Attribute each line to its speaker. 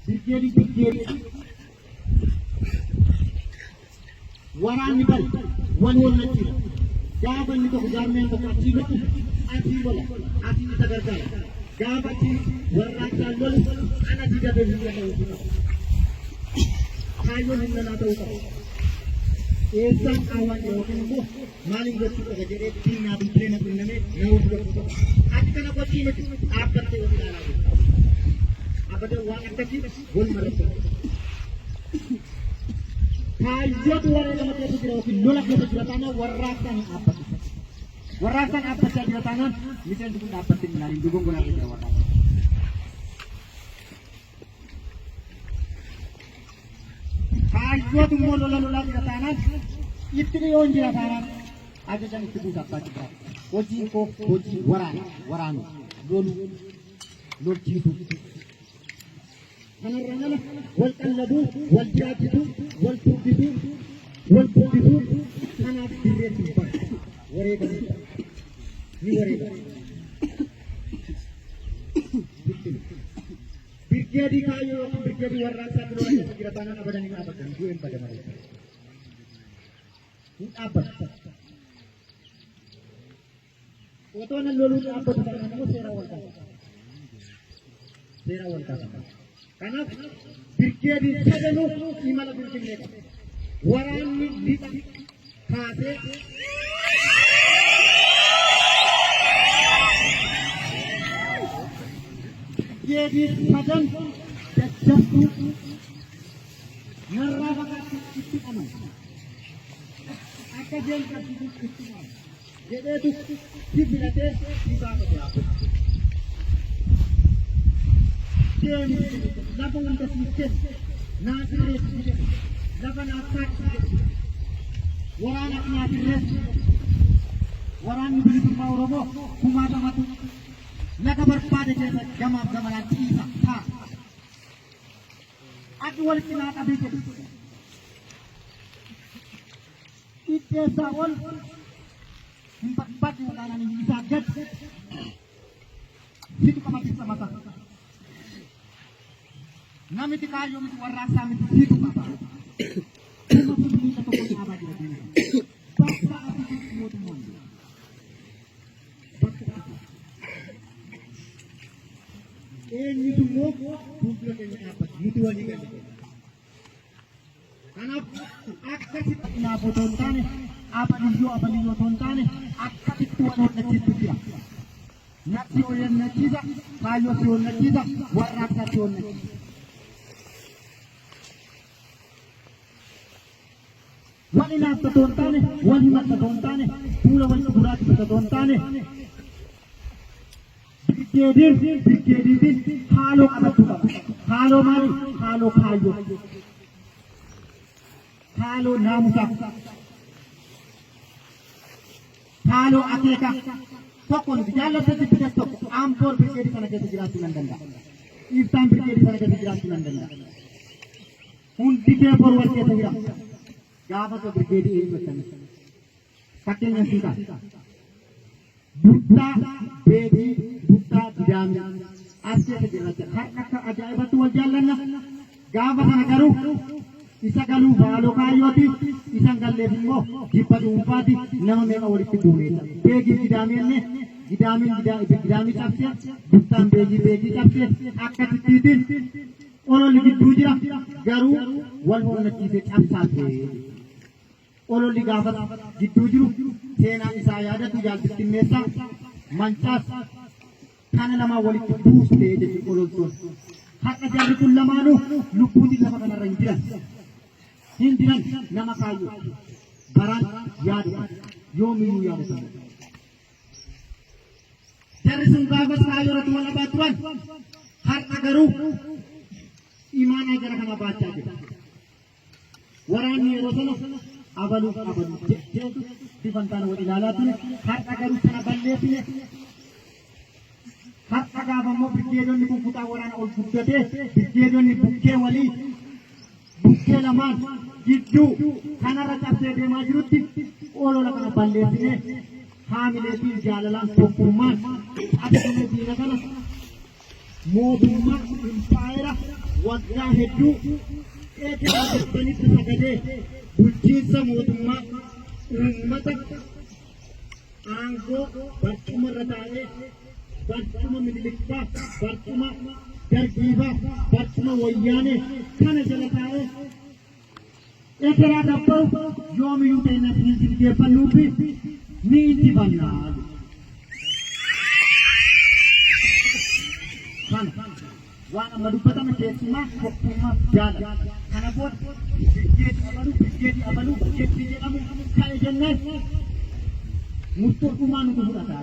Speaker 1: Birgeedii waraanni bari walii gaafa inni tokko jaarmeen tokko achii godhu asii lola asii isa gargaara gaafa achii warraaqsaan lolu ana didabee humna ta'uu qaba kaayyoon humna naa ta'uu qaba eessaan qaawwaan yookiin immoo maaliin gochuu qaba jedhee diinaa bilbilee na qunnamee na hubachuu qaba akka kana gochii miti dhaabbattee of ilaalaa jirtu abadan waan akkasii wal maratu kaayyotu warra nama keessa jira yookiin lola keessa jira taanaan warraaqsaan dhaabbatu warraaqsaan dhaabbachaa jira taanaan miseensi kun dhaabbattee ilaaliin dogongoraa jira warraaqsaan kaayyotu immoo lolaa jira taanaan itti dhiyoon jira taanaan ajajan itti buusa abbaa jira hojiin koo hojii waraanu lolchiisu kanarraan ala wal qalladuu wal jiraachisuu wal furdisuu wal guddisuu kanaaf dirreetti hin bakka wareegamu ni wareegamu birgeedii kaayyoo yookiin birgeedii warraaqsaa lola keessa jira taanaan abadan hin dhaabbatan iyyuu hin badamalee hin dhaabbatu otoo nan loluu dhaabbatu taanaan immoo seera wal qaata kanaaf birgeedii sadanuu imala bilbilee qaba waraanni lixa kaasee birgeedii sadan daddabduu narraa fagaatti itti qaban akka jeenqabsiisuuf itti qaban jedheetu si filatee si baafate hafu lafa hunda siistee naasirreessite lafa naaftaaqsite waraana naasirreessu waraanni bilisummaa Oromoo kumaatamatu laga barbaade keessa gamaaf gamanaan tiisa taa akka walitti naa qabee jedhu itteessaa ol hin barbaade walaanaan isaa gad situ qabatisa mataa namiti kaayyoo miti warraaqsaa miti siitu qaba kuma sibiila tokko dhaabaa jira diina bakka ati mootummaan bakka eenyutu immoo fuuldura keenya dhaabbatu nuti walii galle kanaaf akkasitti naaf otoo hin taane abaliyyoo otoo hin taane akkasitti wal honnachiisu jira natti ol honnachiisa kaayyoo si honnachiisa warraaqsaa si honnachiisa wali naaf otoo hin taane wal himata otoo hin taane fuula wal gurraachisa otoo hin taane birgeediitiin haaloo qabachuu qaba haaloo maali haaloo kaayyoo haaloo naamusaa haaloo akeeka tokko nuti jaallattatti bitas tokko aanfoor birgeedii sana keessa jiraachuu nan danda'a ibsaan birgeedii sana keessa jiraachuu nan danda'a hundi kee bor wal keessa jira gaafa to birgeedii eebbatan fakkeenya siitaa buttaa beebii buttaa gidaamii as keessa jiraata har akka ajaa'ibatti wal jaallanna gaafa sana garuu isa galuuf haaloo kaayyooti isan galleef immoo jibba dhuunfaati nama meeqa walitti buuneeta beegii gidaamii enne gidaamii cabsee buttaan beegii cabsee akkasittiitiin ololli gidduu jira garuu wal honnachiisee cabsaate ololli gaafa gidduu jiru seenaa isaa yaadatu jaalbittinneessaa mancaas kana lamaa walitti buustee jechuun ololtuun haqa jarri kun lamaanuu lubbuutiin lafa kanarra hin jiran nama kaayyoo baraan yaadatan yoomiyyuu yaadatan jarri sun gaafas kaayyoorratti wal dhabaa turan har'a garuu imaanaa gara kana baachaa jira waraanni yeroo sana abaluuf jeetu sifantaan wal ilaalaa ture har'a garuu sana balleessine har'a gaafa immoo birgeedonni kun kutaa waraana ol guddatee birgeedonni bukkee walii bukkee lamaan gidduu kanarra cabsee deemaa jirutti olola kana balleessine haamileetiin jaalalaan tokkummaan adeemee diina kana mootummaa impaayera waggaa hedduu eegaa jettanitti sagadee bulchiinsa mootummaa uummata aangoo barcuma irra taa'ee barcuma Minilikfaa barcuma Dargiifaa barcuma Wayyaanee kana jala taa'ee ekeraa dhabba'u yoomiyyuu ta'inna jilgeeffannuufi ni injifannaa. Waan amma dubbatame keessumaa tokkummaa jaala. Kana booda biyyeetti abaluu bakkeetti jedhamu ka'e jennee murtoo dhumaa nuti fudhataa.